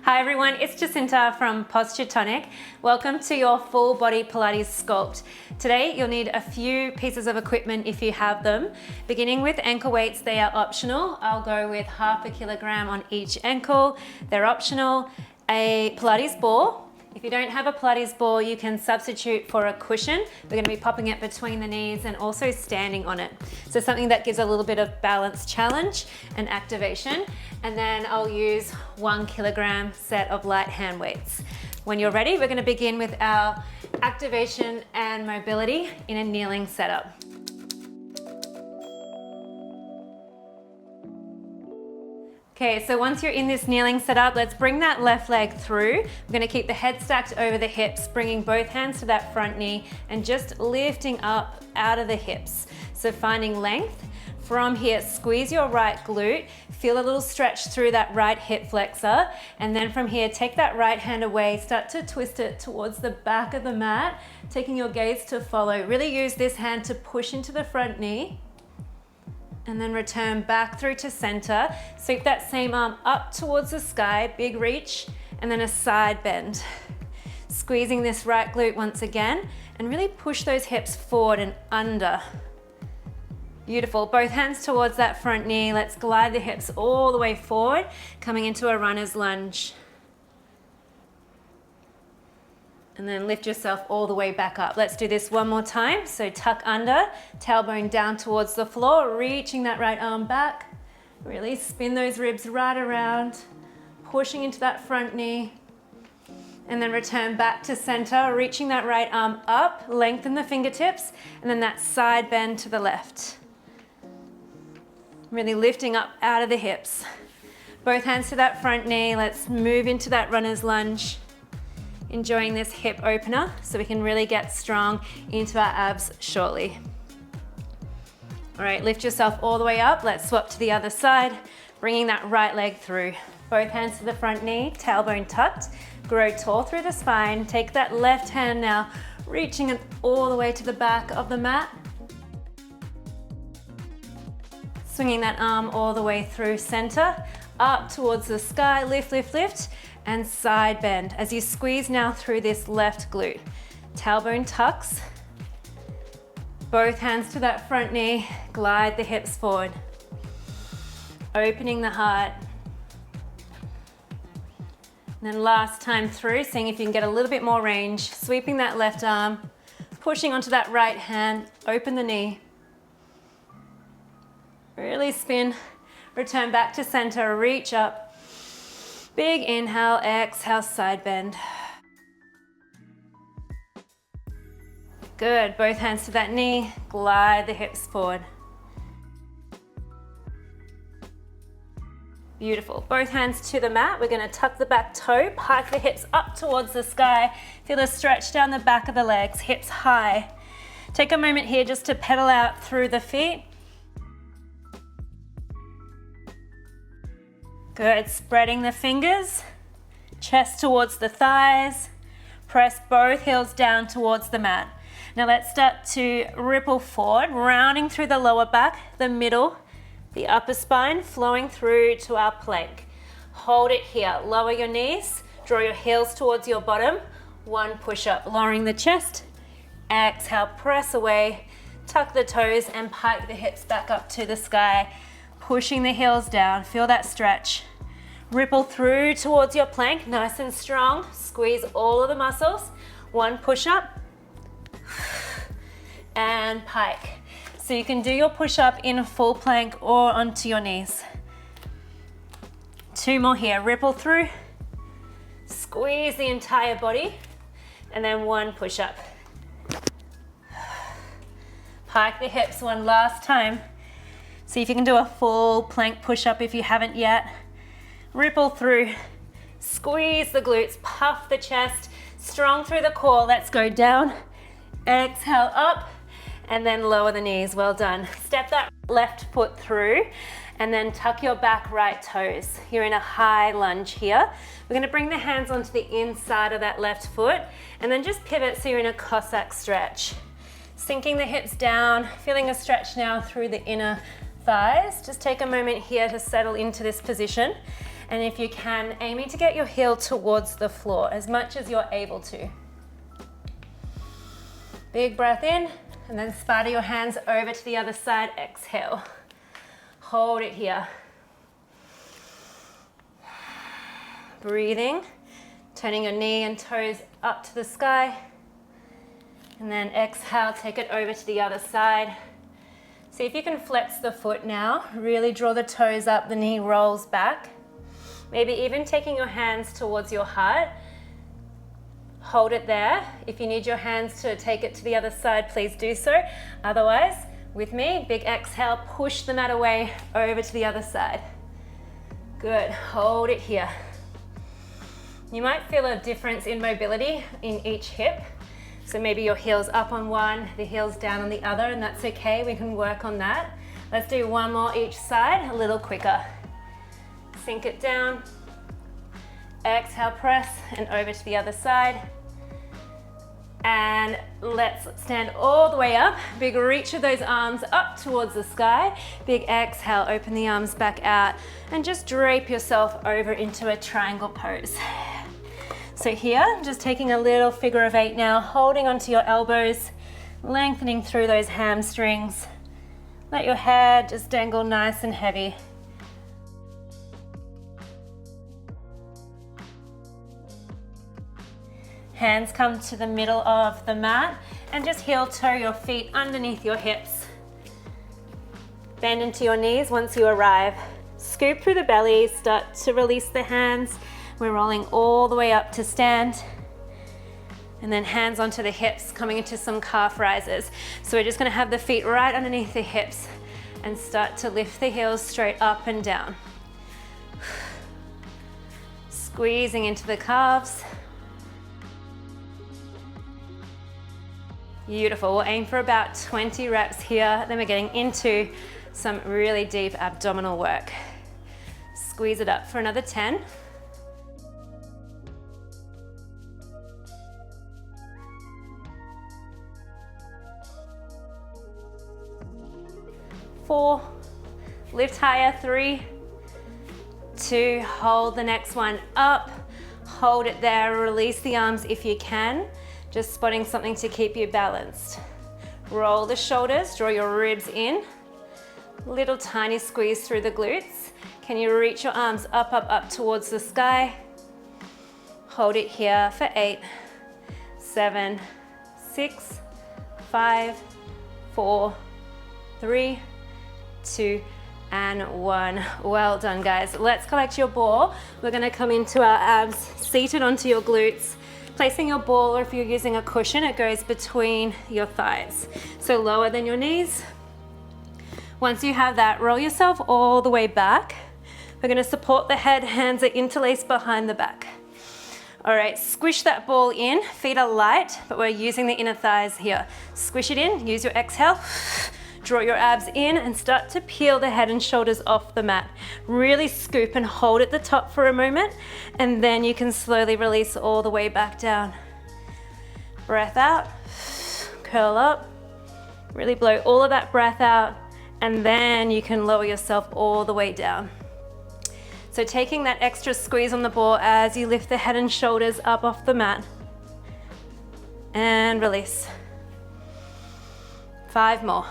Hi everyone, it's Jacinta from Tonic. Welcome to your full body Pilates sculpt. Today you'll need a few pieces of equipment if you have them. Beginning with ankle weights, they are optional. I'll go with 1/2 kilogram on each ankle. They're optional. A Pilates ball. If you don't have a Pilates ball, you can substitute for a cushion. We're going to be popping it between the knees and also standing on it. So something that gives a little bit of balance challenge and activation. And then I'll use 1 kilogram set of light hand weights. When you're ready, we're going to begin with our activation and mobility in a kneeling setup. Okay, so once you're in this kneeling setup, let's bring that left leg through. We're gonna keep the head stacked over the hips, bringing both hands to that front knee and just lifting up out of the hips. So finding length. From here, squeeze your right glute, feel a little stretch through that right hip flexor, and then from here, take that right hand away, start to twist it towards the back of the mat, taking your gaze to follow. Really use this hand to push into the front knee. And then return back through to center. Sweep that same arm up towards the sky, big reach, and then a side bend. Squeezing this right glute once again, and really push those hips forward and under. Beautiful, both hands towards that front knee. Let's glide the hips all the way forward, coming into a runner's lunge. And then lift yourself all the way back up. Let's do this one more time. So tuck under, tailbone down towards the floor, reaching that right arm back. Really spin those ribs right around, pushing into that front knee. And then return back to center, reaching that right arm up, lengthen the fingertips, and then that side bend to the left. Really lifting up out of the hips. Both hands to that front knee. Let's move into that runner's lunge. Enjoying this hip opener so we can really get strong into our abs shortly. All right, lift yourself all the way up. Let's swap to the other side, bringing that right leg through. Both hands to the front knee, tailbone tucked. Grow tall through the spine. Take that left hand now, reaching it all the way to the back of the mat. Swinging that arm all the way through center, up towards the sky, lift, lift, lift. And side bend as you squeeze now through this left glute. Tailbone tucks. Both hands to that front knee. Glide the hips forward. Opening the heart. And then last time through, seeing if you can get a little bit more range. Sweeping that left arm. Pushing onto that right hand. Open the knee. Really spin. Return back to center. Reach up. Big inhale, exhale, side bend. Good, both hands to that knee, glide the hips forward. Beautiful, both hands to the mat. We're gonna tuck the back toe, pike the hips up towards the sky. Feel the stretch down the back of the legs, hips high. Take a moment here just to pedal out through the feet. Good, spreading the fingers, chest towards the thighs, press both heels down towards the mat. Now let's start to ripple forward, rounding through the lower back, the middle, the upper spine, flowing through to our plank. Hold it here, lower your knees, draw your heels towards your bottom, 1 push-up, lowering the chest, exhale, press away, tuck the toes and pike the hips back up to the sky. Pushing the heels down, feel that stretch. Ripple through towards your plank, nice and strong. Squeeze all of the muscles. 1 push-up and pike. So you can do your push-up in a full plank or onto your knees. 2 more here, ripple through. Squeeze the entire body and then 1 push-up. Pike the hips 1 last time. See if you can do a full plank push-up if you haven't yet. Ripple through, squeeze the glutes, puff the chest, strong through the core. Let's go down, exhale up, and then lower the knees. Well done. Step that left foot through, and then tuck your back right toes. You're in a high lunge here. We're gonna bring the hands onto the inside of that left foot, and then just pivot so you're in a Cossack stretch. Sinking the hips down, feeling a stretch now through the inner thighs. Just take a moment here to settle into this position. And if you can, aiming to get your heel towards the floor as much as you're able to. Big breath in, and then spider your hands over to the other side, exhale. Hold it here. Breathing, turning your knee and toes up to the sky. And then exhale, take it over to the other side. See if you can flex the foot now. Really draw the toes up, the knee rolls back. Maybe even taking your hands towards your heart. Hold it there. If you need your hands to take it to the other side, please do so. Otherwise, with me, big exhale, push the mat away over to the other side. Good, hold it here. You might feel a difference in mobility in each hip. So maybe your heel's up on one, the heel's down on the other, and that's okay, we can work on that. Let's do one more each side, a little quicker. Sink it down, exhale, press, and over to the other side. And let's stand all the way up. Big reach of those arms up towards the sky. Big exhale, open the arms back out, and just drape yourself over into a triangle pose. So here, just taking a little figure of 8 now, holding onto your elbows, lengthening through those hamstrings. Let your head just dangle nice and heavy. Hands come to the middle of the mat and just heel toe your feet underneath your hips. Bend into your knees once you arrive. Scoop through the belly, start to release the hands. We're rolling all the way up to stand. And then hands onto the hips, coming into some calf rises. So we're just gonna have the feet right underneath the hips and start to lift the heels straight up and down. Squeezing into the calves. Beautiful, we'll aim for about 20 reps here. Then we're getting into some really deep abdominal work. Squeeze it up for another 10. 4, lift higher, 3, 2, hold the next one up, hold it there, release the arms if you can, just spotting something to keep you balanced. Roll the shoulders, draw your ribs in, little tiny squeeze through the glutes. Can you reach your arms up, up, up towards the sky? Hold it here for 8, 7, 6, 5, 4, 3, 2, and 1. Well done, guys. Let's collect your ball. We're gonna come into our abs, seated onto your glutes. Placing your ball, or if you're using a cushion, it goes between your thighs. So lower than your knees. Once you have that, roll yourself all the way back. We're gonna support the head, hands are interlaced behind the back. All right, squish that ball in, feet are light, but we're using the inner thighs here. Squish it in, use your exhale. Draw your abs in and start to peel the head and shoulders off the mat. Really scoop and hold at the top for a moment, and then you can slowly release all the way back down. Breath out, curl up, really blow all of that breath out, and then you can lower yourself all the way down. So taking that extra squeeze on the ball as you lift the head and shoulders up off the mat. And release. 5 more.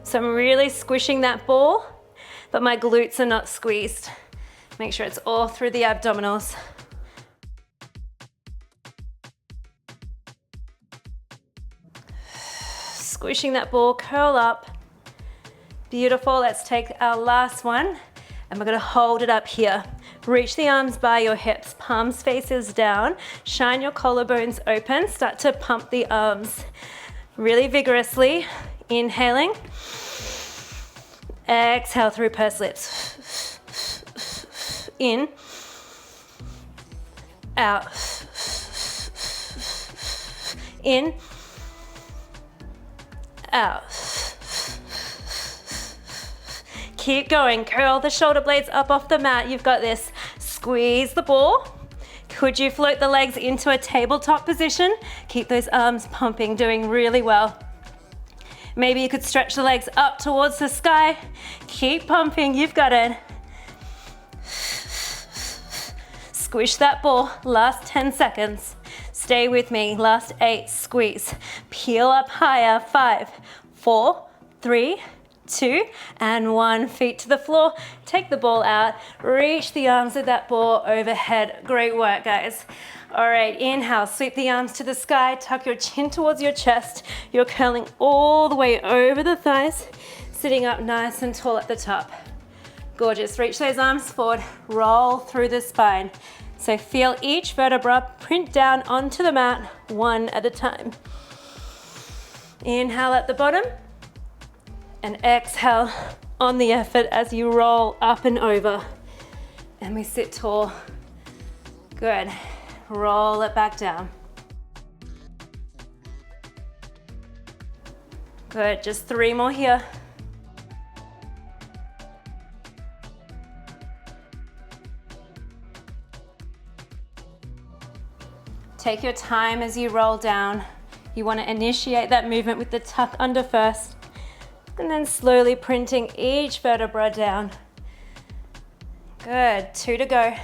So I'm really squishing that ball, but my glutes are not squeezed. Make sure it's all through the abdominals. Squishing that ball, curl up. Beautiful, let's take our last one, and we're gonna hold it up here. Reach the arms by your hips, palms faces down, shine your collarbones open, start to pump the arms really vigorously. Inhaling, exhale through pursed lips. In, out, in, out. Keep going, curl the shoulder blades up off the mat. You've got this. Squeeze the ball, Could you float the legs into a tabletop position? Keep those arms pumping, doing really well. Maybe you could stretch the legs up towards the sky. Keep pumping, you've got it. Squish that ball, last 10 seconds. Stay with me, last 8, squeeze. Peel up higher, 5, 4, 3, 2, and 1. Feet to the floor. Take the ball out. Reach the arms of that ball overhead. Great work, guys. All right, inhale, sweep the arms to the sky. Tuck your chin towards your chest. You're curling all the way over the thighs. Sitting up nice and tall at the top. Gorgeous. Reach those arms forward. Roll through the spine. So feel each vertebra print down onto the mat, one at a time. Inhale at the bottom and exhale on the effort as you roll up and over. And we sit tall. Good. Roll it back down. Good. Just 3 more here. Take your time as you roll down. You want to initiate that movement with the tuck under first, and then slowly printing each vertebra down. Good, 2 to go.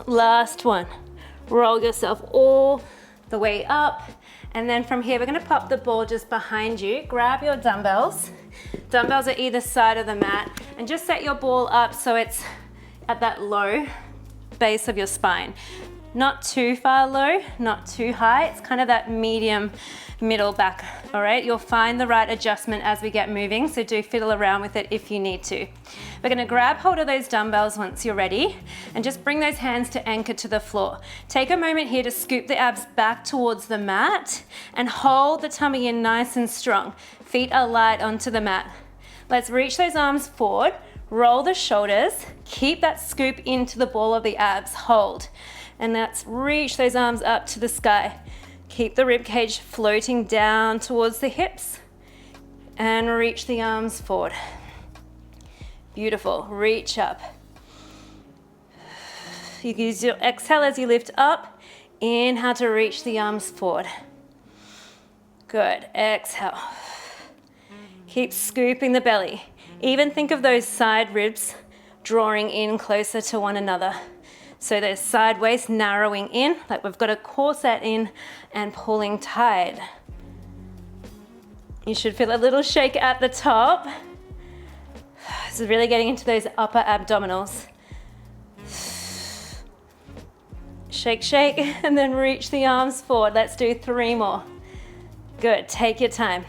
Last one. Roll yourself all the way up. And then from here, we're gonna pop the ball just behind you. Grab your dumbbells. Dumbbells are either side of the mat. And just set your ball up so it's at that low base of your spine. Not too far low, not too high. It's kind of that medium middle back, all right? You'll find the right adjustment as we get moving, so do fiddle around with it if you need to. We're gonna grab hold of those dumbbells once you're ready, and just bring those hands to anchor to the floor. Take a moment here to scoop the abs back towards the mat, and hold the tummy in nice and strong. Feet are light onto the mat. Let's reach those arms forward, roll the shoulders, keep that scoop into the ball of the abs, hold. And let's reach those arms up to the sky. Keep the rib cage floating down towards the hips and reach the arms forward. Beautiful, reach up. You use your exhale as you lift up. Inhale to reach the arms forward. Good, exhale. Keep scooping the belly. Even think of those side ribs drawing in closer to one another. So those side waist narrowing in, like we've got a corset in and pulling tight. You should feel a little shake at the top. This is really getting into those upper abdominals. Shake, shake, and then reach the arms forward. Let's do 3 more. Good, take your time.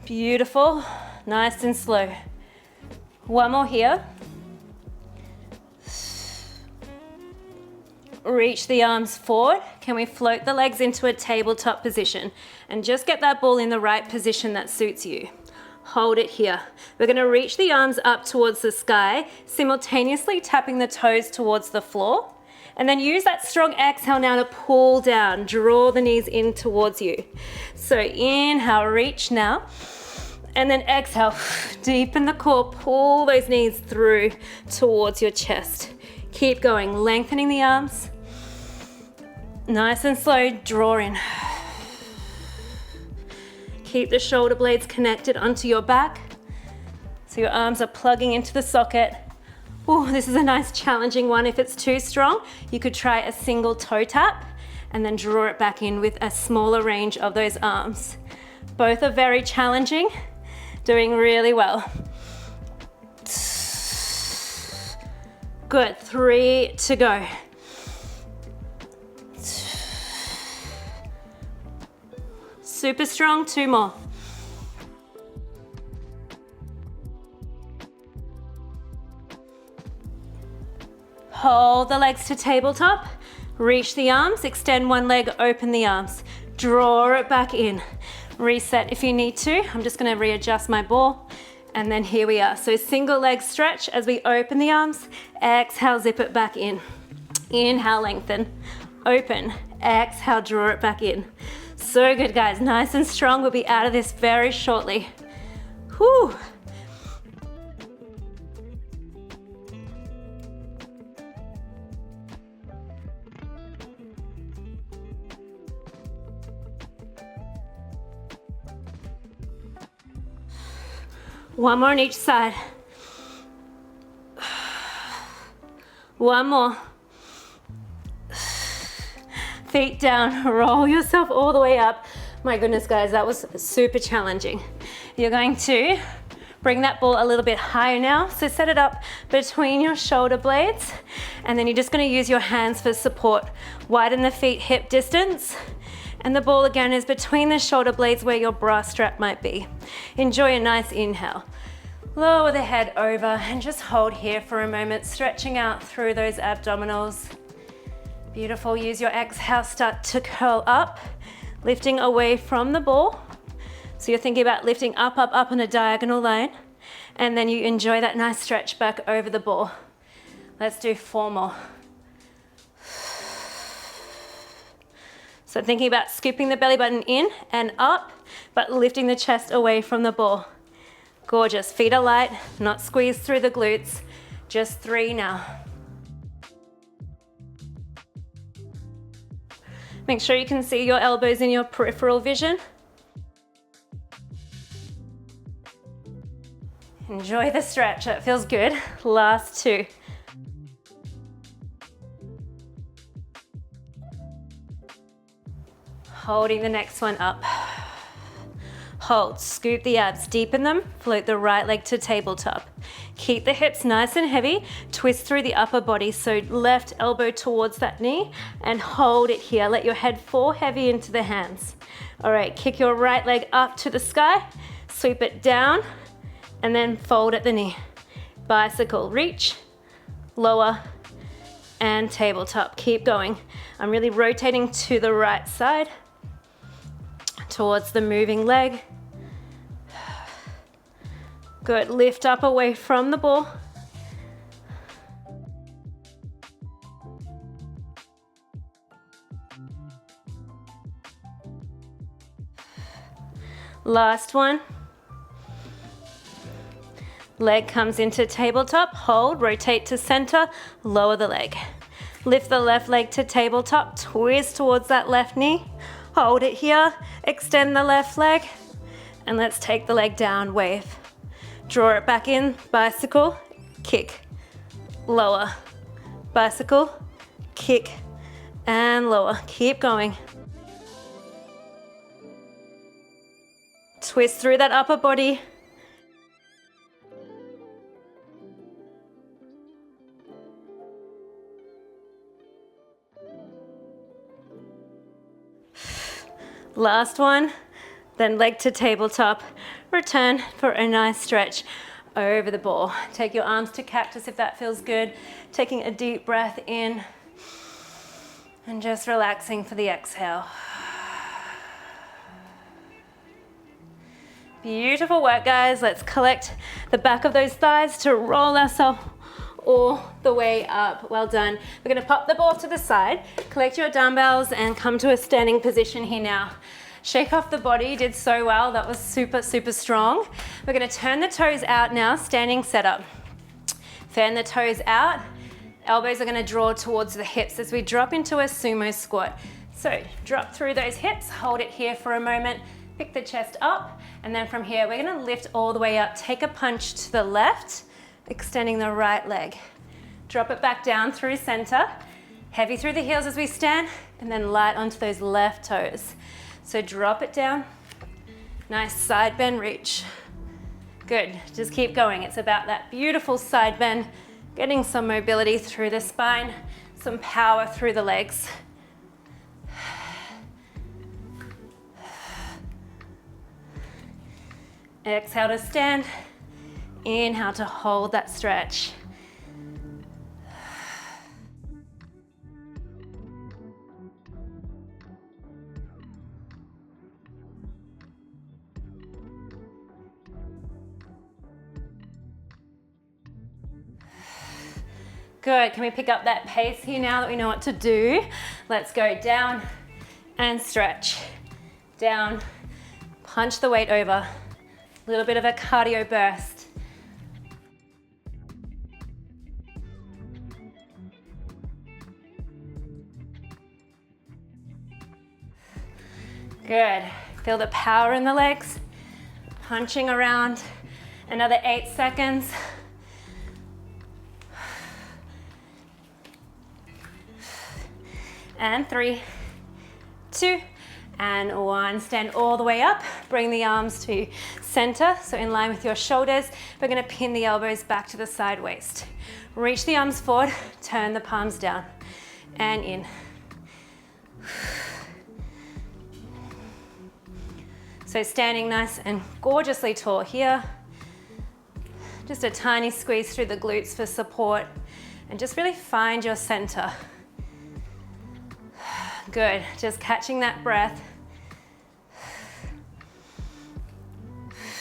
Beautiful, nice and slow. 1 more here. Reach the arms forward. Can we float the legs into a tabletop position? And just get that ball in the right position that suits you. Hold it here. We're gonna reach the arms up towards the sky, simultaneously tapping the toes towards the floor. And then use that strong exhale now to pull down, draw the knees in towards you. So inhale, reach now. And then exhale, deepen the core, pull those knees through towards your chest. Keep going, lengthening the arms. Nice and slow, draw in. Keep the shoulder blades connected onto your back. So your arms are plugging into the socket. Oh, this is a nice challenging one. If it's too strong, you could try a single toe tap and then draw it back in with a smaller range of those arms. Both are very challenging, doing really well. Good, 3 to go. Super strong, 2 more. Hold the legs to tabletop. Reach the arms, extend one leg, open the arms. Draw it back in. Reset if you need to. I'm just gonna readjust my ball. And then here we are. So single leg stretch as we open the arms. Exhale, zip it back in. Inhale, lengthen. Open. Exhale, draw it back in. So good, guys. Nice and strong. We'll be out of this very shortly. Whew. One more on each side. One more. Feet down, roll yourself all the way up. My goodness, guys, that was super challenging. You're going to bring that ball a little bit higher now. So set it up between your shoulder blades, and then you're just gonna use your hands for support. Widen the feet hip distance. And the ball again is between the shoulder blades where your bra strap might be. Enjoy a nice inhale. Lower the head over and just hold here for a moment, stretching out through those abdominals. Beautiful. Use your exhale, start to curl up, lifting away from the ball. So you're thinking about lifting up, up, up on a diagonal line, and then you enjoy that nice stretch back over the ball. Let's do 4 more. So thinking about scooping the belly button in and up, but lifting the chest away from the ball. Gorgeous. Feet are light, not squeezed through the glutes. Just 3 now. Make sure you can see your elbows in your peripheral vision. Enjoy the stretch. That feels good. Last 2. Holding the next one up. Hold, scoop the abs, deepen them, float the right leg to tabletop. Keep the hips nice and heavy, twist through the upper body, so left elbow towards that knee, and hold it here. Let your head fall heavy into the hands. All right, kick your right leg up to the sky, sweep it down, and then fold at the knee. Bicycle, reach, lower, and tabletop. Keep going. I'm really rotating to the right side, towards the moving leg. Good, lift up away from the ball. Last one. Leg comes into tabletop, hold, rotate to center, lower the leg. Lift the left leg to tabletop, twist towards that left knee. Hold it here, extend the left leg, and let's take the leg down, wave. Draw it back in, bicycle, kick, lower. Bicycle, kick, and lower. Keep going. Twist through that upper body. Last one, then leg to tabletop. Return for a nice stretch over the ball. Take your arms to cactus if that feels good. Taking a deep breath in and just relaxing for the exhale. Beautiful work, guys. Let's collect the back of those thighs to roll ourselves all the way up. Well done. We're gonna pop the ball to the side, collect your dumbbells, and come to a standing position here now. Shake off the body, you did so well. That was super, super strong. We're gonna turn the toes out now, standing setup. Fan the toes out. Elbows are gonna draw towards the hips as we drop into a sumo squat. So drop through those hips, hold it here for a moment, pick the chest up, and then from here, we're gonna lift all the way up. Take a punch to the left, extending the right leg. Drop it back down through center. Heavy through the heels as we stand, and then light onto those left toes. So drop it down. Nice side bend reach. Good, just keep going. It's about that beautiful side bend, getting some mobility through the spine, some power through the legs. Exhale to stand. Inhale to hold that stretch. Good, can we pick up that pace here now that we know what to do? Let's go down and stretch. Down, punch the weight over. A little bit of a cardio burst. Good, feel the power in the legs. Punching around, another 8 seconds. And 3, 2, and 1. Stand all the way up. Bring the arms to center, so in line with your shoulders. We're gonna pin the elbows back to the side waist. Reach the arms forward, turn the palms down, and in. So standing nice and gorgeously tall here. Just a tiny squeeze through the glutes for support, and just really find your center. Good, just catching that breath.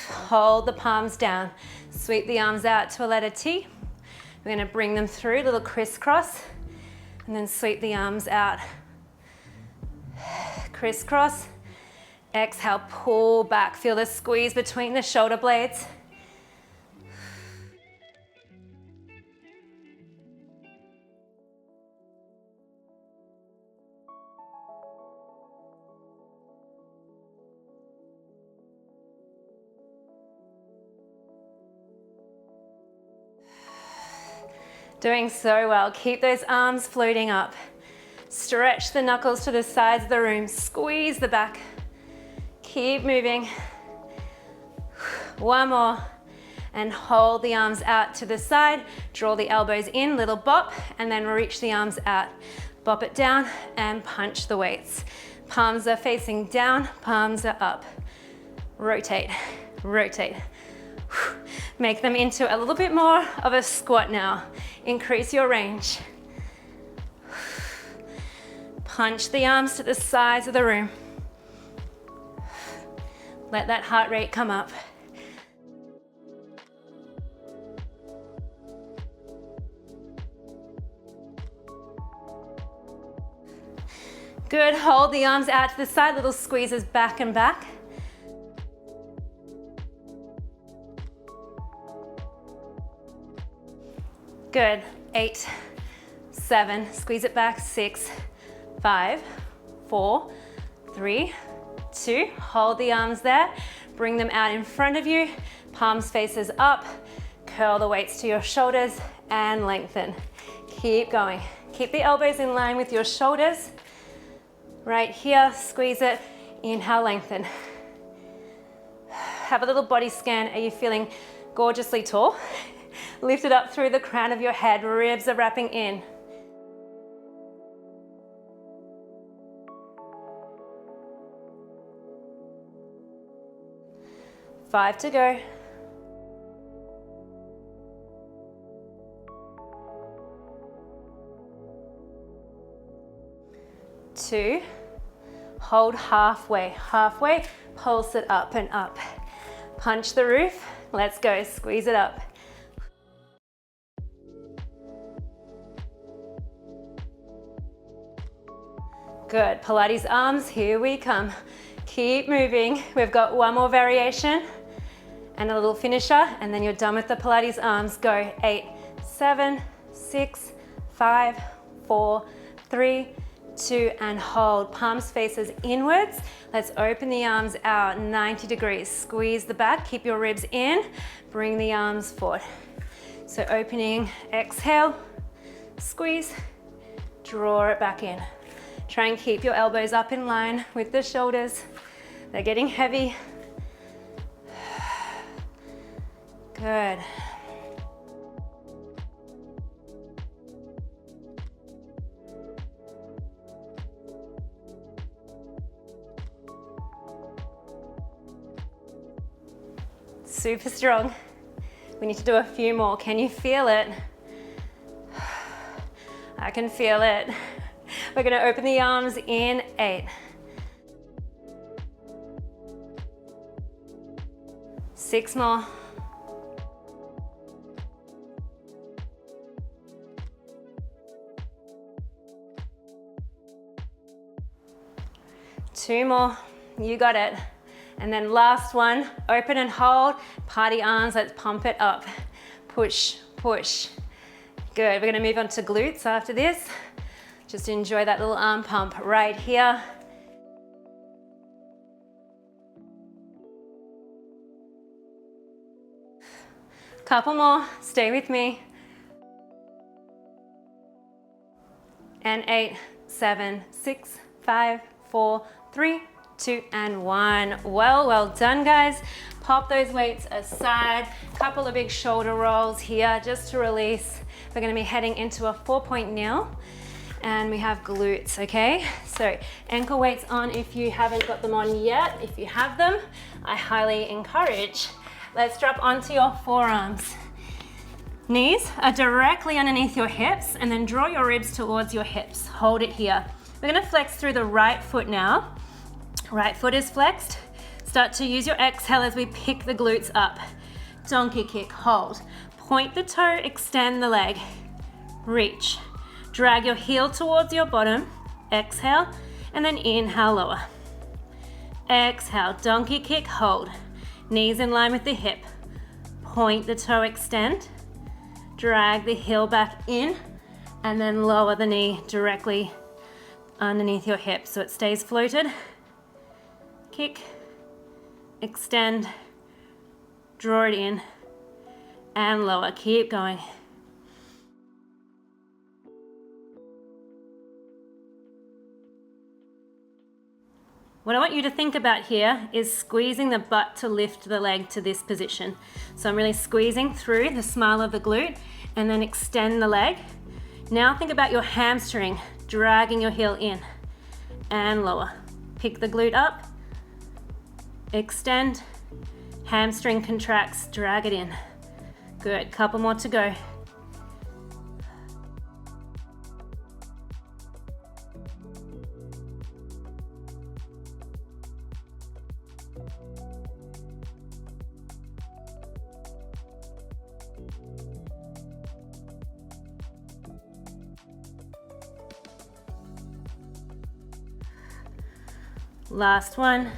Hold the palms down. Sweep the arms out to a letter T. We're gonna bring them through, little crisscross, and then sweep the arms out. Crisscross. Exhale, pull back. Feel the squeeze between the shoulder blades. Doing so well. Keep those arms floating up. Stretch the knuckles to the sides of the room. Squeeze the back. Keep moving. One more. And hold the arms out to the side. Draw the elbows in, little bop, and then reach the arms out. Bop it down and punch the weights. Palms are facing down, palms are up. Rotate, rotate. Make them into a little bit more of a squat now. Increase your range. Punch the arms to the sides of the room. Let that heart rate come up. Good, hold the arms out to the side, little squeezes back and back. Good, 8, 7, squeeze it back, 6, 5, 4, 3, 2, hold the arms there, bring them out in front of you, palms faces up, curl the weights to your shoulders and lengthen. Keep going. Keep the elbows in line with your shoulders. Right here, squeeze it, inhale, lengthen. Have a little body scan. Are you feeling gorgeously tall? Lift it up through the crown of your head, ribs are wrapping in. Five to go. 2, hold halfway, halfway, pulse it up and up. Punch the roof, let's go, squeeze it up. Good, Pilates arms, here we come. Keep moving, we've got one more variation and a little finisher, and then you're done with the Pilates arms. Go, 8, 7, 6, 5, 4, 3, 2, and hold. Palms faces inwards. Let's open the arms out, 90 degrees. Squeeze the back, keep your ribs in, bring the arms forward. So opening, exhale, squeeze, draw it back in. Try and keep your elbows up in line with the shoulders. They're getting heavy. Good. Super strong. We need to do a few more. Can you feel it? I can feel it. We're gonna open the arms in 8. 6 more. 2 more, you got it. And then last one, open and hold, party arms, let's pump it up. Push, push. Good, we're gonna move on to glutes after this. Just enjoy that little arm pump right here. Couple more, stay with me. And 8, 7, 6, 5, 4, 3, 2, and 1. Well done, guys. Pop those weights aside. Couple of big shoulder rolls here just to release. We're gonna be heading into a 4-point kneel, and we have glutes, okay? So ankle weights on if you haven't got them on yet. If you have them, I highly encourage. Let's drop onto your forearms. Knees are directly underneath your hips, and then draw your ribs towards your hips. Hold it here. We're gonna flex through the right foot now. Right foot is flexed. Start to use your exhale as we pick the glutes up. Donkey kick, hold. Point the toe, extend the leg. Reach. Drag your heel towards your bottom. Exhale, and then inhale, lower. Exhale, donkey kick, hold. Knees in line with the hip. Point the toe, extend. Drag the heel back in, and then lower the knee directly underneath your hip so it stays floated. Kick, extend, draw it in, and lower. Keep going. What I want you to think about here is squeezing the butt to lift the leg to this position. So I'm really squeezing through the smile of the glute and then extend the leg. Now think about your hamstring, dragging your heel in and lower. Pick the glute up, extend, hamstring contracts, drag it in. Good, couple more to go. Last one.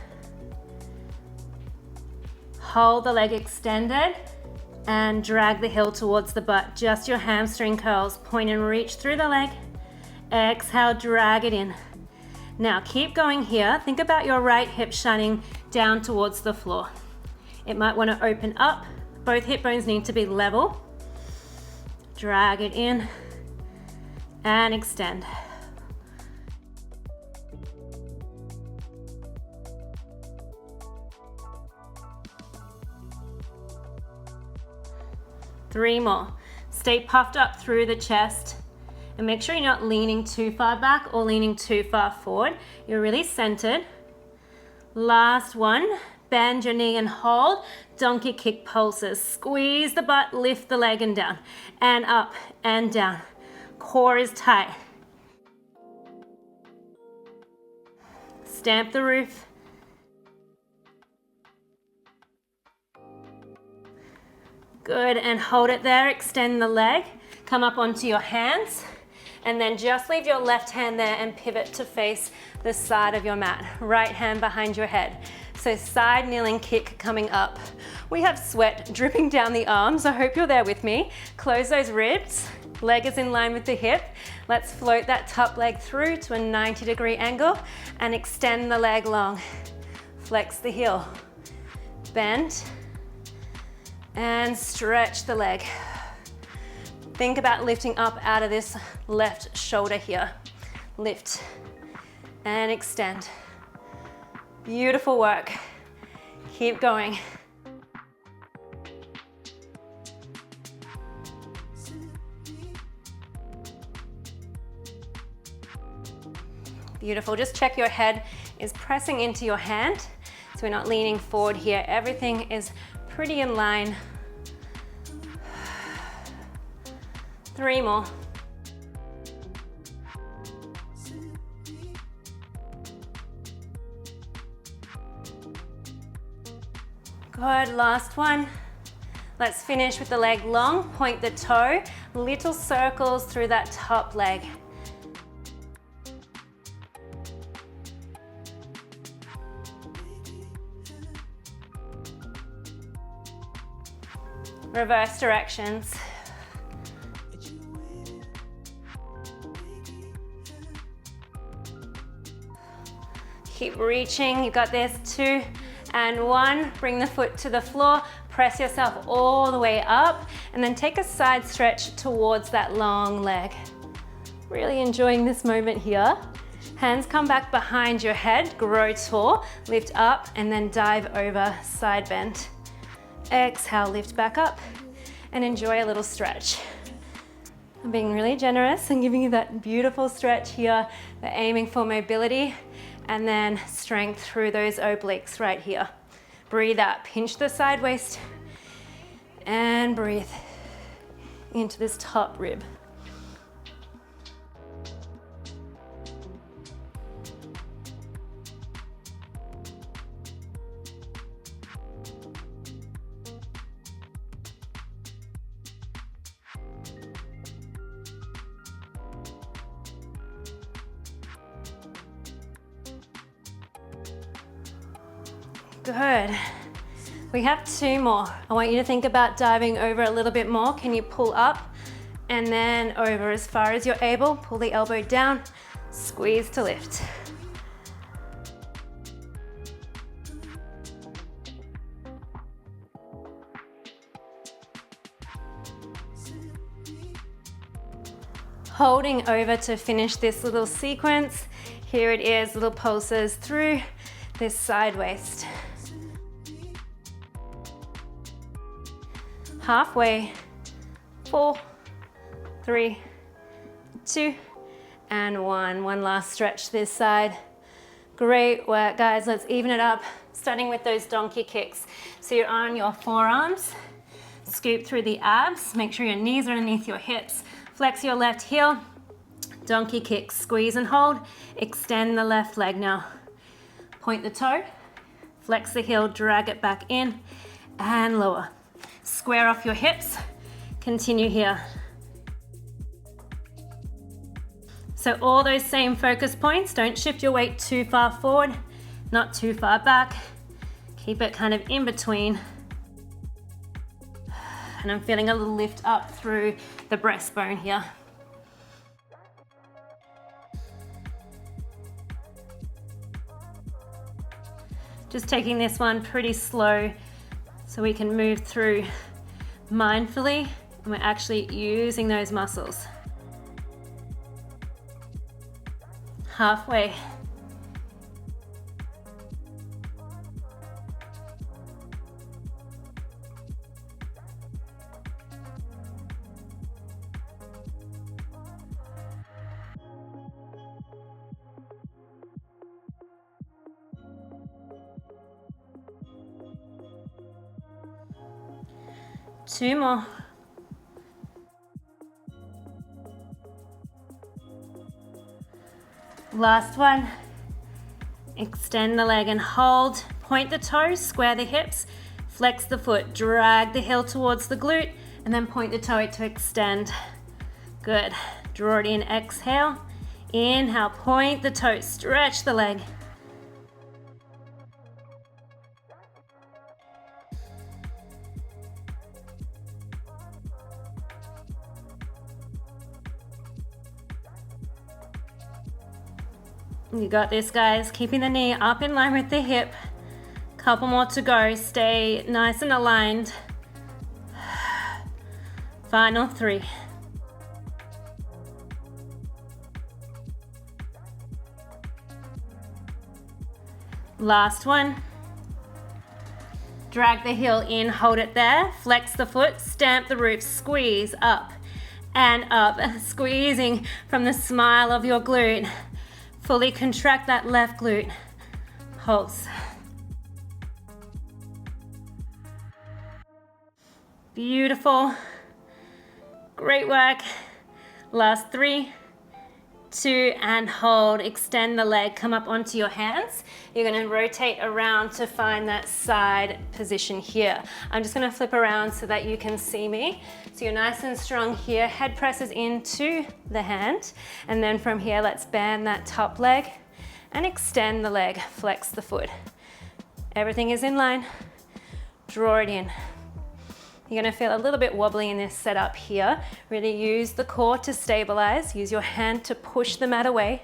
Hold the leg extended and drag the heel towards the butt. Just your hamstring curls. Point and reach through the leg. Exhale, drag it in. Now keep going here. Think about your right hip shining down towards the floor. It might want to open up. Both hip bones need to be level. Drag it in and extend. Three more. Stay puffed up through the chest and make sure you're not leaning too far back or leaning too far forward. You're really centered. Last one. Bend your knee and hold. Donkey kick pulses. Squeeze the butt, lift the leg and down. And up and down. Core is tight. Stamp the roof. Good, and hold it there, extend the leg, come up onto your hands, and then just leave your left hand there and pivot to face the side of your mat. Right hand behind your head. So side kneeling kick coming up. We have sweat dripping down the arms. I hope you're there with me. Close those ribs, leg is in line with the hip. Let's float that top leg through to a 90-degree angle and extend the leg long. Flex the heel, bend, and stretch the leg. Think about lifting up out of this left shoulder here. Lift and extend. Beautiful work. Keep going. Beautiful. Just check your head is pressing into your hand so we're not leaning forward here. Everything is pretty in line. 3 more. Good, last one. Let's finish with the leg long, point the toe, little circles through that top leg. Reverse directions. Keep reaching, you got this. 2 and 1, bring the foot to the floor, press yourself all the way up, and then take a side stretch towards that long leg. Really enjoying this moment here. Hands come back behind your head, grow tall, lift up, and then dive over, side bend. Exhale, lift back up, and enjoy a little stretch. I'm being really generous and giving you that beautiful stretch here. We're aiming for mobility and then strength through those obliques right here. Breathe out, pinch the side waist, and breathe into this top rib. Good. We have 2 more. I want you to think about diving over a little bit more. Can you pull up and then over as far as you're able? Pull the elbow down, squeeze to lift. Holding over to finish this little sequence. Here it is, little pulses through this side waist. Halfway, 4, 3, 2, and 1. One last stretch this side. Great work, guys. Let's even it up, starting with those donkey kicks. So you're on your forearms, scoop through the abs, make sure your knees are underneath your hips. Flex your left heel, donkey kicks, squeeze and hold, extend the left leg now. Point the toe, flex the heel, drag it back in, and lower. Square off your hips, continue here. So all those same focus points, don't shift your weight too far forward, not too far back. Keep it kind of in between. And I'm feeling a little lift up through the breastbone here. Just taking this one pretty slow so we can move through mindfully and we're actually using those muscles. Halfway. Two more. Last one. Extend the leg and hold. Point the toes, square the hips, flex the foot, drag the heel towards the glute, and then point the toe to extend. Good. Draw it in, exhale. Inhale, point the toes, stretch the leg. You got this, guys. Keeping the knee up in line with the hip. Couple more to go. Stay nice and aligned. Final 3. Last one. Drag the heel in, hold it there. Flex the foot, stamp the roof, squeeze up and up. Squeezing from the smile of your glute. Fully contract that left glute. Pulse. Beautiful. Great work. Last 3, 2, and hold. Extend the leg, come up onto your hands. You're gonna rotate around to find that side position here. I'm just gonna flip around so that you can see me. So you're nice and strong here. Head presses into the hand. And then from here, let's bend that top leg and extend the leg, flex the foot. Everything is in line. Draw it in. You're gonna feel a little bit wobbly in this setup here. Really use the core to stabilize. Use your hand to push the mat away.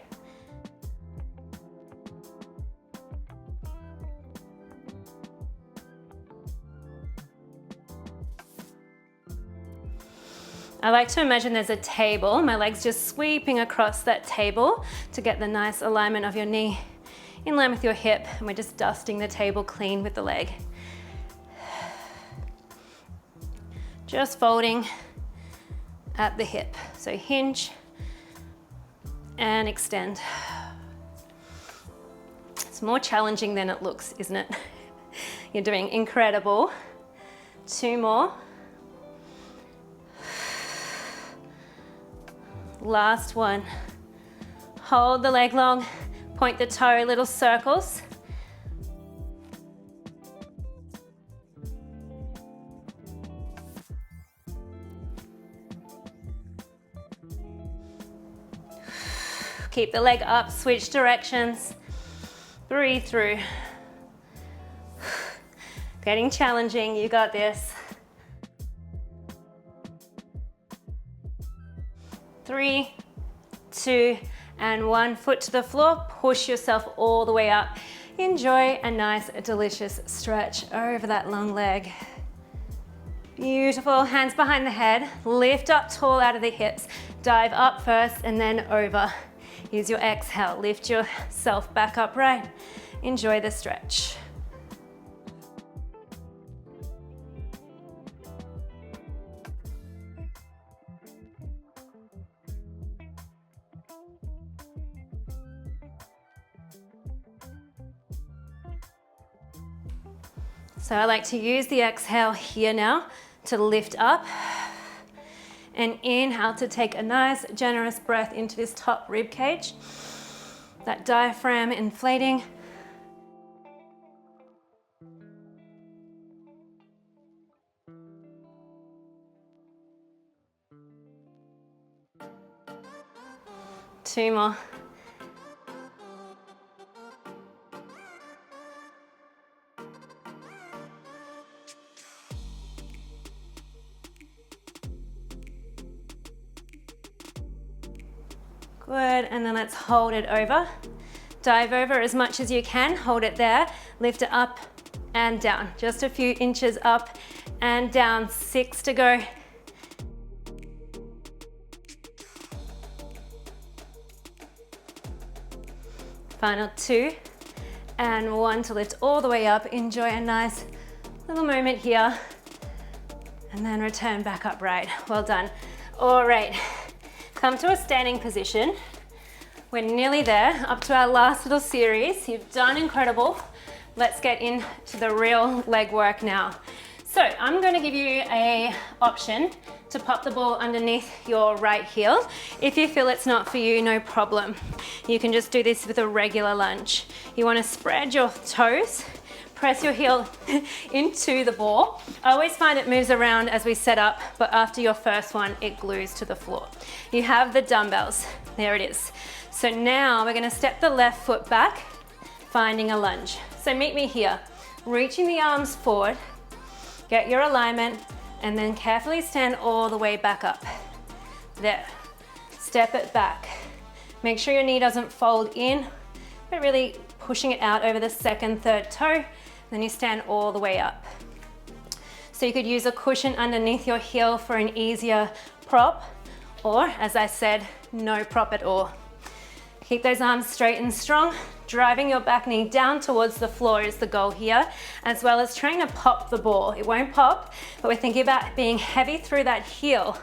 I like to imagine there's a table, my legs just sweeping across that table to get the nice alignment of your knee in line with your hip, and we're just dusting the table clean with the leg. Just folding at the hip. So hinge and extend. It's more challenging than it looks, isn't it? You're doing incredible. 2 more. Last one. Hold the leg long, point the toe, little circles. Keep the leg up, switch directions. Breathe through. Getting challenging, you got this. 3, 2, and 1. Foot to the floor, push yourself all the way up. Enjoy a nice, delicious stretch over that long leg. Beautiful, hands behind the head, lift up tall out of the hips. Dive up first and then over. Use your exhale, lift yourself back upright. Enjoy the stretch. So I like to use the exhale here now to lift up, and inhale to take a nice generous breath into this top rib cage. That diaphragm inflating. Two more. Good, and then let's hold it over. Dive over as much as you can, hold it there, lift it up and down. Just a few inches up and down, 6 to go. Final 2 and 1 to lift all the way up. Enjoy a nice little moment here and then return back upright. Well done. All right. Come to a standing position. We're nearly there, up to our last little series. You've done incredible. Let's get into the real leg work now. So I'm going to give you an option to pop the ball underneath your right heel. If you feel it's not for you, no problem. You can just do this with a regular lunge. You want to spread your toes, press your heel into the ball. I always find it moves around as we set up, but after your first one, it glues to the floor. You have the dumbbells, there it is. So now we're gonna step the left foot back, finding a lunge. So meet me here, reaching the arms forward, get your alignment, and then carefully stand all the way back up. There, step it back. Make sure your knee doesn't fold in, but really pushing it out over the second, third toe. Then you stand all the way up. So you could use a cushion underneath your heel for an easier prop, or as I said, no prop at all. Keep those arms straight and strong. Driving your back knee down towards the floor is the goal here, as well as trying to pop the ball. It won't pop, but we're thinking about being heavy through that heel.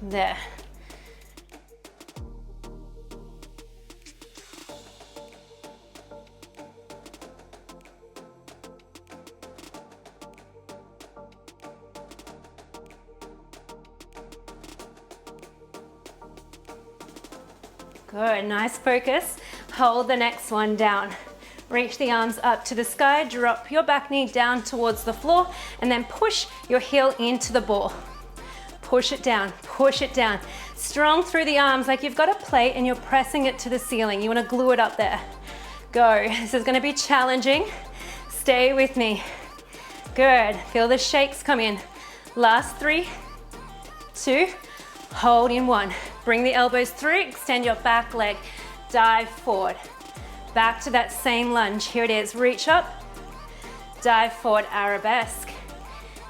There. Good, nice focus. Hold the next one down. Reach the arms up to the sky, drop your back knee down towards the floor, and then push your heel into the ball. push it down, push it down. Strong through the arms, like you've got a plate and you're pressing it to the ceiling. You wanna glue it up there. Go, this is gonna be challenging. Stay with me. Good, feel the shakes come in. Last 3, 2, hold in 1. Bring the elbows through, extend your back leg, dive forward. Back to that same lunge, here it is, reach up, dive forward, arabesque.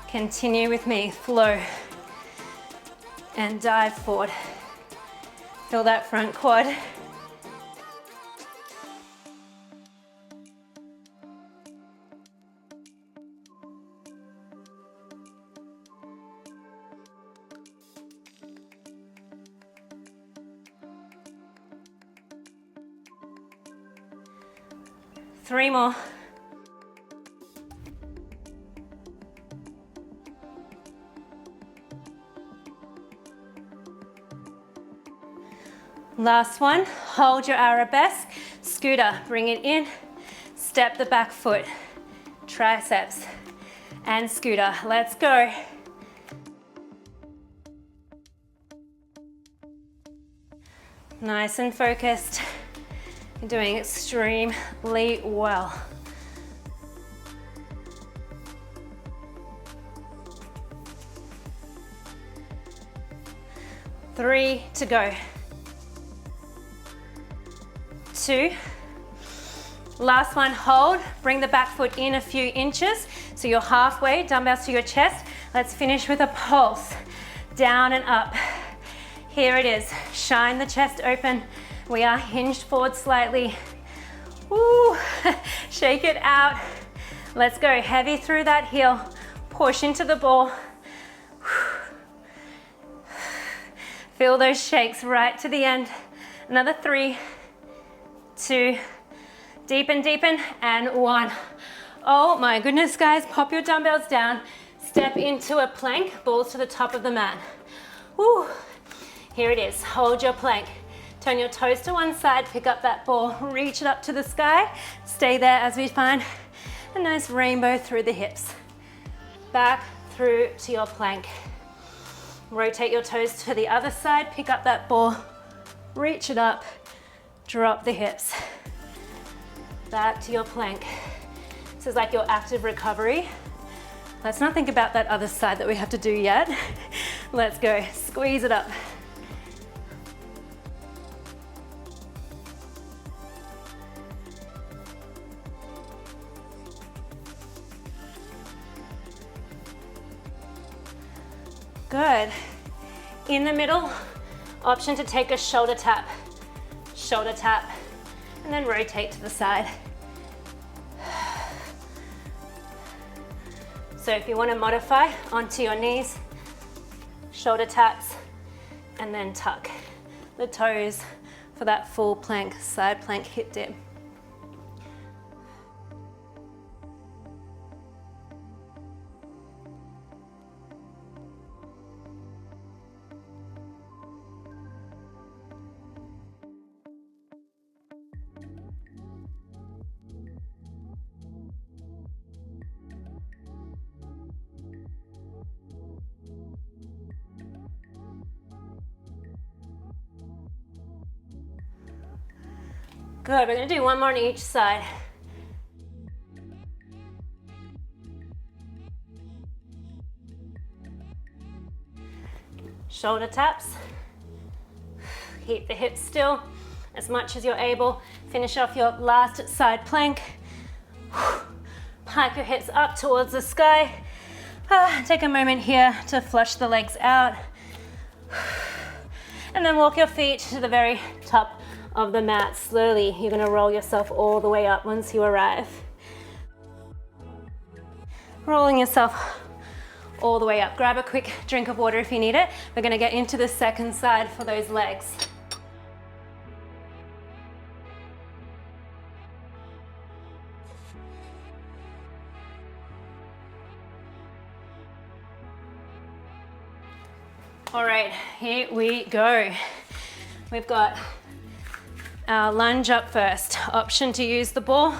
Continue with me, flow, and dive forward. Feel that front quad. Three more. Last one, hold your arabesque, scooter, bring it in, step the back foot, triceps, and scooter. Let's go. Nice and focused. You're doing extremely well. Three to go. 2. Last one, hold. Bring the back foot in a few inches. So you're halfway, dumbbells to your chest. Let's finish with a pulse. Down and up. Here it is. Shine the chest open. We are hinged forward slightly. Woo. Shake it out. Let's go. Heavy through that heel. Push into the ball. Feel those shakes right to the end. Another 3, 2, deepen, deepen, and 1. Oh my goodness, guys, pop your dumbbells down, step into a plank, balls to the top of the mat. Woo. Here it is, hold your plank. Turn your toes to one side, pick up that ball, reach it up to the sky, stay there as we find a nice rainbow through the hips. Back through to your plank. Rotate your toes to the other side, pick up that ball, reach it up, drop the hips. Back to your plank. This is like your active recovery. Let's not think about that other side that we have to do yet. Let's go, squeeze it up. Good. In the middle, option to take a shoulder tap, and then rotate to the side. So if you want to modify onto your knees, shoulder taps, and then tuck the toes for that full plank, side plank hip dip. Good, we're gonna do one more on each side. Shoulder taps. Keep the hips still as much as you're able. Finish off your last side plank. Pike your hips up towards the sky. Take a moment here to flush the legs out. And then walk your feet to the very top of the mat. Slowly, you're gonna roll yourself all the way up once you arrive. Rolling yourself all the way up. Grab a quick drink of water if you need it. We're gonna get into the second side for those legs. All right, here we go. We've got our lunge up first. Option to use the ball.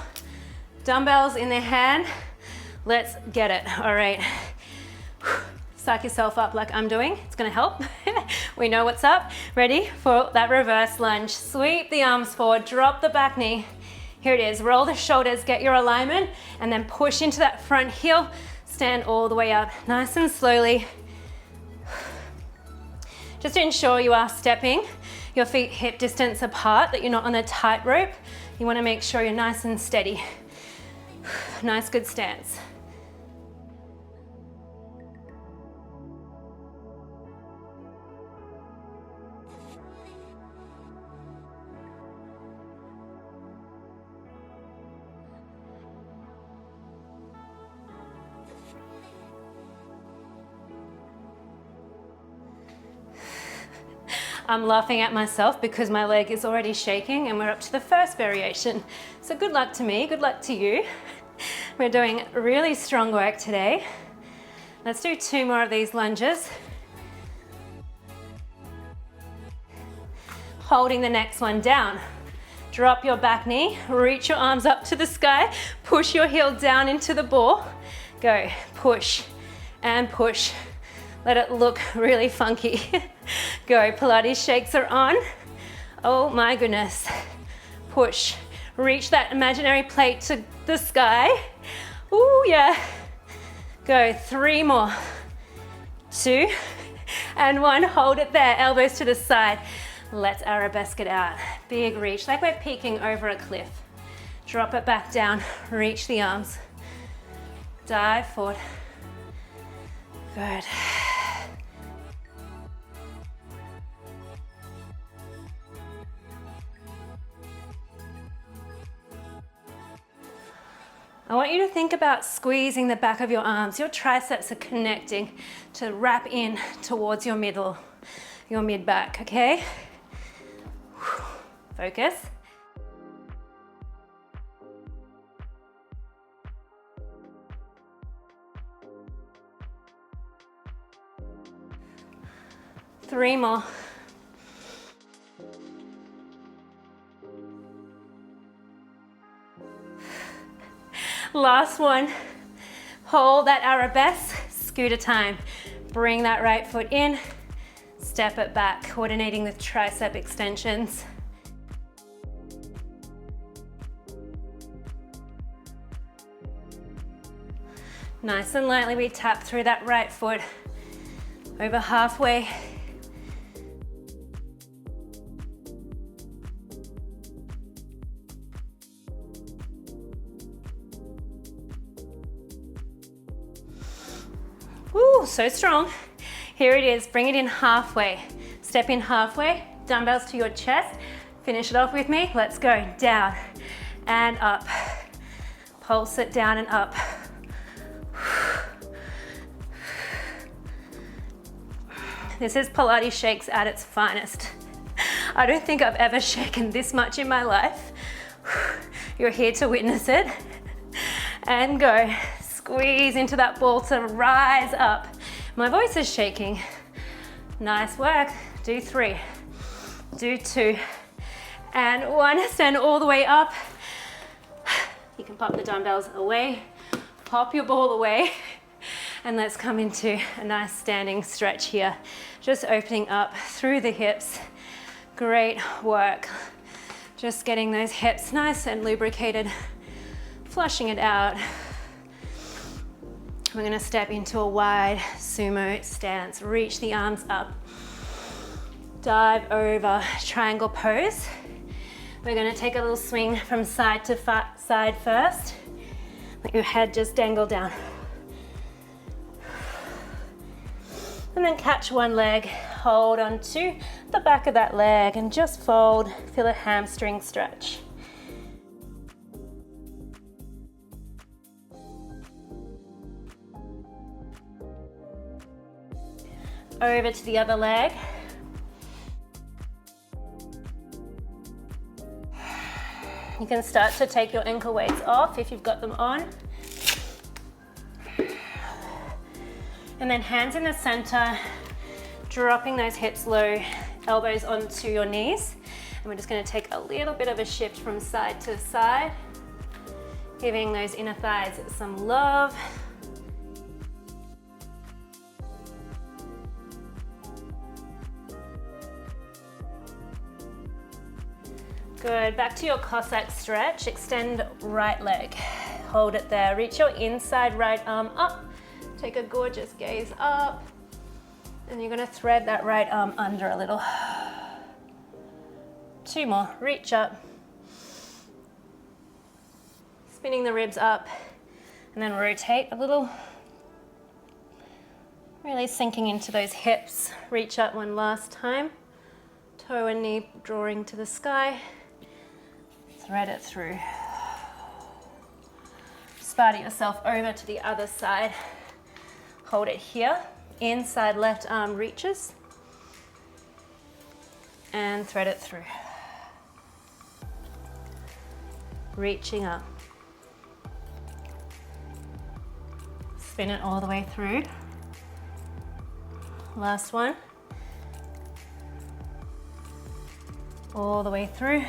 Dumbbells in their hand. Let's get it. All right. Psych yourself up like I'm doing. It's gonna help. We know what's up. Ready for that reverse lunge. Sweep the arms forward, drop the back knee. Here it is, roll the shoulders, get your alignment, and then push into that front heel. Stand all the way up, nice and slowly. Just to ensure you are stepping your feet hip distance apart, that you're not on a tightrope. You wanna make sure you're nice and steady. Nice, good stance. I'm laughing at myself because my leg is already shaking and we're up to the first variation. So good luck to me, good luck to you. We're doing really strong work today. Let's do 2 more of these lunges. Holding the next one down. Drop your back knee, reach your arms up to the sky, push your heel down into the ball. Go, push and push. Let it look really funky. Go, Pilates shakes are on. Oh my goodness. Push, reach that imaginary plate to the sky. Ooh, yeah. Go, 3 more. 2 and 1, hold it there, elbows to the side. Let's arabesque it out. Big reach, like we're peeking over a cliff. Drop it back down, reach the arms. Dive forward. Good. I want you to think about squeezing the back of your arms. Your triceps are connecting to wrap in towards your middle, your mid-back, okay? Focus. Three more. Last one. Hold that arabesque, scooter time. Bring that right foot in, step it back, coordinating with tricep extensions. Nice and lightly we tap through that right foot, over halfway. Woo, so strong. Here it is, bring it in halfway. Step in halfway, dumbbells to your chest. Finish it off with me. Let's go, down and up. Pulse it down and up. This is Pilates shakes at its finest. I don't think I've ever shaken this much in my life. You're here to witness it. And go. Squeeze into that ball to rise up. My voice is shaking. Nice work. Do 3, do 2, and 1. Stand all the way up. You can pop the dumbbells away, pop your ball away, and let's come into a nice standing stretch here. Just opening up through the hips. Great work. Just getting those hips nice and lubricated, flushing it out. We're gonna step into a wide sumo stance. Reach the arms up. Dive over, triangle pose. We're gonna take a little swing from side to side first. Let your head just dangle down. And then catch one leg, hold on to the back of that leg and just fold, feel a hamstring stretch. Over to the other leg. You can start to take your ankle weights off if you've got them on. And then hands in the center, dropping those hips low, elbows onto your knees. And we're just gonna take a little bit of a shift from side to side, giving those inner thighs some love. Good, back to your Cossack stretch. Extend right leg. Hold it there. Reach your inside right arm up. Take a gorgeous gaze up. And you're gonna thread that right arm under a little. 2 more, reach up. Spinning the ribs up. And then rotate a little. Really sinking into those hips. Reach up one last time. Toe and knee drawing to the sky. Thread it through. Spider yourself over to the other side. Hold it here. Inside left arm reaches. And thread it through. Reaching up. Spin it all the way through. Last one. All the way through.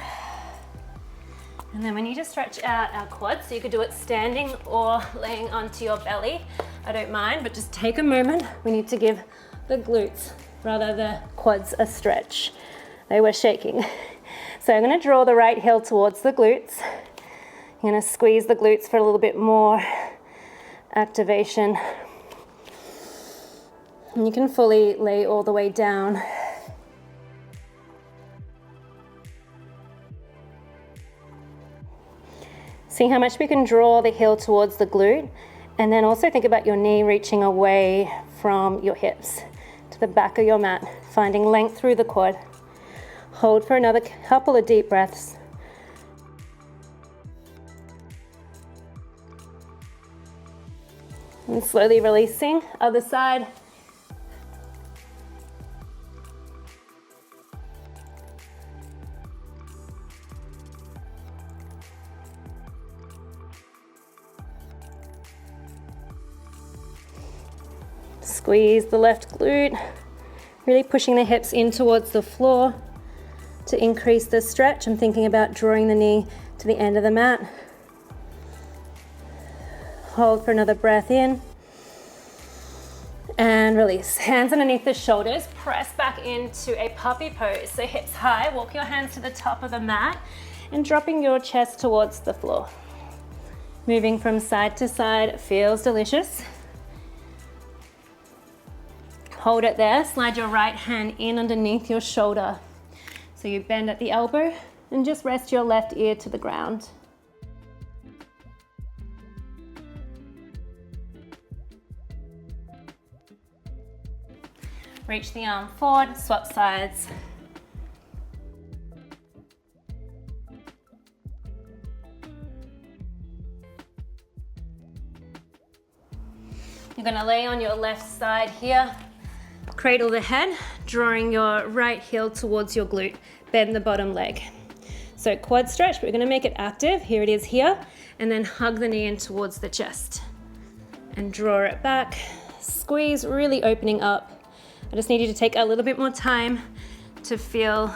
And then we need to stretch out our quads, so you could do it standing or laying onto your belly. I don't mind, but just take a moment. We need to give the glutes, rather the quads, a stretch. They were shaking. So I'm gonna draw the right heel towards the glutes. I'm gonna squeeze the glutes for a little bit more activation. And you can fully lay all the way down. See how much we can draw the heel towards the glute, and then also think about your knee reaching away from your hips to the back of your mat, finding length through the quad. Hold for another couple of deep breaths. And slowly releasing, other side. Squeeze the left glute, really pushing the hips in towards the floor to increase the stretch. I'm thinking about drawing the knee to the end of the mat. Hold for another breath in and release. Hands underneath the shoulders, press back into a puppy pose. So hips high, walk your hands to the top of the mat and dropping your chest towards the floor. Moving from side to side feels delicious. Hold it there, slide your right hand in underneath your shoulder. So you bend at the elbow and just rest your left ear to the ground. Reach the arm forward, swap sides. You're gonna lay on your left side here. Cradle the head, drawing your right heel towards your glute. Bend the bottom leg. So quad stretch, but we're gonna make it active. Here it is here. And then hug the knee in towards the chest. And draw it back. Squeeze, really opening up. I just need you to take a little bit more time to feel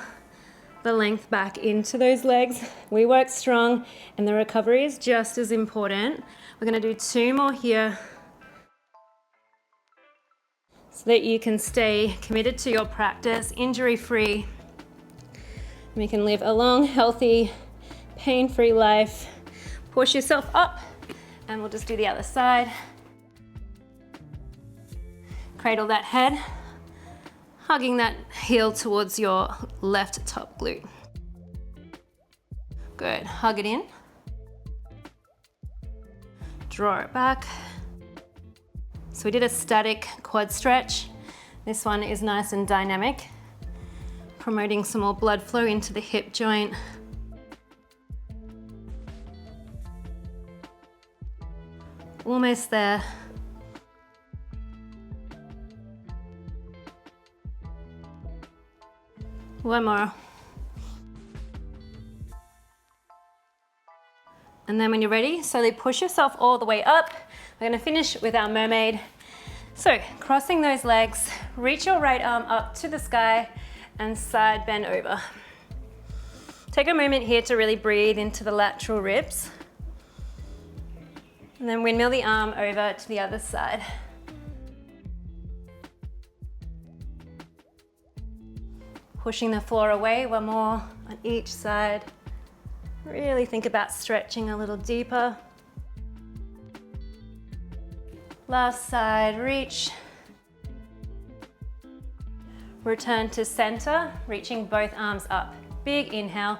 the length back into those legs. We work strong, and the recovery is just as important. We're gonna do 2 more here, so that you can stay committed to your practice, injury-free. We can live a long, healthy, pain-free life. Push yourself up, and we'll just do the other side. Cradle that head, hugging that heel towards your left top glute. Good, hug it in. Draw it back. So we did a static quad stretch. This one is nice and dynamic, promoting some more blood flow into the hip joint. Almost there. One more. And then when you're ready, slowly push yourself all the way up. We're gonna finish with our mermaid. So crossing those legs, reach your right arm up to the sky and side bend over. Take a moment here to really breathe into the lateral ribs. And then windmill the arm over to the other side. Pushing the floor away, 1 more on each side. Really think about stretching a little deeper. Last side, reach. Return to center, reaching both arms up. Big inhale.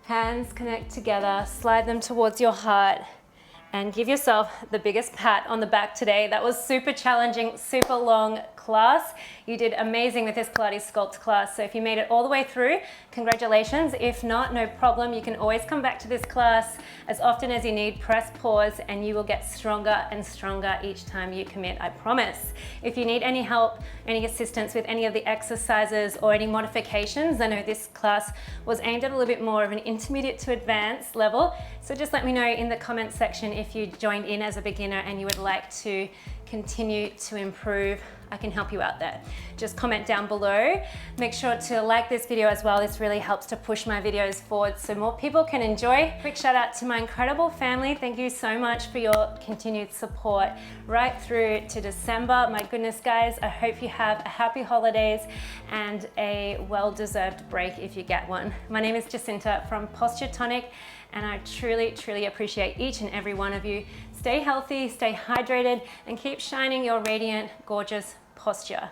Hands connect together, slide them towards your heart, and give yourself the biggest pat on the back today. That was super challenging, super long class. You did amazing with this Pilates Sculpt class. So if you made it all the way through, congratulations. If not, no problem. You can always come back to this class as often as you need. Press pause and you will get stronger and stronger each time you commit, I promise. If you need any help, any assistance with any of the exercises or any modifications, I know this class was aimed at a little bit more of an intermediate to advanced level. So just let me know in the comments section if you joined in as a beginner and you would like to continue to improve. I can help you out there. Just comment down below. Make sure to like this video as well. This really helps to push my videos forward so more people can enjoy. Quick shout out to my incredible family. Thank you so much for your continued support right through to December. My goodness, guys, I hope you have a happy holidays and a well-deserved break if you get one. My name is Jacinta from Tonic, and I truly, truly appreciate each and every one of you. Stay healthy, stay hydrated, and keep shining your radiant, gorgeous posture.